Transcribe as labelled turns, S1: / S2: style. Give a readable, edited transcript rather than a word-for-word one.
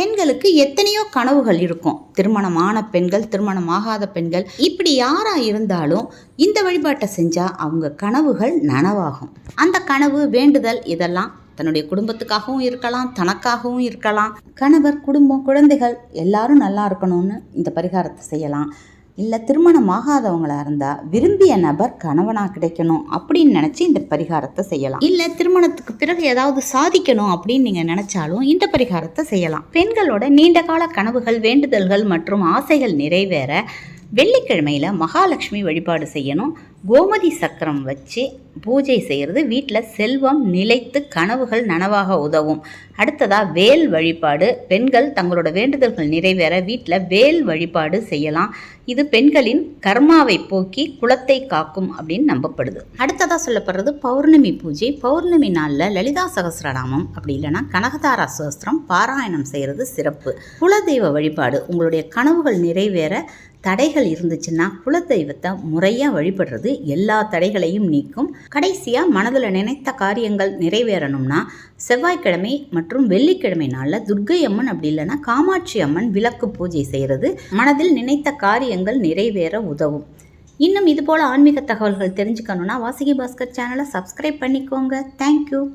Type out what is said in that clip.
S1: பெண்களுக்கு எத்தனையோ கனவுகள் இருக்கும். திருமணமான பெண்கள், திருமணமாகாத பெண்கள், இப்படி யாரா இருந்தாலும் இந்த வழிபாட்டை செஞ்சா அவங்க கனவுகள் நனவாகும். அந்த கனவு, வேண்டுதல் இதெல்லாம் தன்னுடைய குடும்பத்துக்காகவும் இருக்கலாம், தனக்காகவும் இருக்கலாம். கணவர், குடும்பம், குழந்தைகள் எல்லாரும் நல்லா இருக்கணும்னு இந்த பரிகாரத்தை செய்யலாம். இல்லை திருமணமாகாதவங்களா இருந்தால் விரும்பிய நபர் கணவனாக கிடைக்கணும் அப்படின்னு நினச்சி இந்த பரிகாரத்தை செய்யலாம். இல்லை திருமணத்துக்கு பிறகு ஏதாவது சாதிக்கணும் அப்படின்னு நீங்கள் நினச்சாலும் இந்த பரிகாரத்தை செய்யலாம். பெண்களோட நீண்டகால கனவுகள், வேண்டுதல்கள் மற்றும் ஆசைகள் நிறைவேற வெள்ளிக்கிழமையில் மகாலட்சுமி வழிபாடு செய்யணும். கோமதி சக்கரம் வச்சு பூஜை செய்கிறது வீட்டில் செல்வம் நிலைத்து கனவுகள் நனவாக உதவும். அடுத்ததாக வேல் வழிபாடு. பெண்கள் தங்களோட வேண்டுதல்கள் நிறைவேற வீட்டில் வேல் வழிபாடு செய்யலாம். இது பெண்களின் கர்மாவை போக்கி குலத்தை காக்கும் அப்படின்னு நம்பப்படுது. அடுத்ததாக சொல்லப்படுறது பௌர்ணமி பூஜை. பௌர்ணமி நாளில் லலிதா சகஸ்ரநாமம் அப்படி இல்லைன்னா கனகதாரா சோஸ்திரம் பாராயணம் செய்கிறது சிறப்பு. குலதெய்வ வழிபாடு. உங்களுடைய கனவுகள் நிறைவேற தடைகள் இருந்துச்சுன்னா குலதெய்வத்தை முறையாக வழிபடுறது எல்லா தடைகளையும் நீக்கும். கடைசியாக மனதில் நினைத்த காரியங்கள் நிறைவேறணும்னா செவ்வாய்க்கிழமை மற்றும் வெள்ளிக்கிழமை நாளில் துர்க்கை அம்மன் அப்படி இல்லைன்னா காமாட்சி அம்மன் விளக்கு பூஜை செய்கிறது மனதில் நினைத்த காரியங்கள் நிறைவேற உதவும். இன்னும் இதுபோல் ஆன்மீக தகவல்கள் தெரிஞ்சுக்கணுன்னா வாசுகி பாஸ்கர் சேனலை சப்ஸ்கிரைப் பண்ணிக்கோங்க. தேங்க்யூ.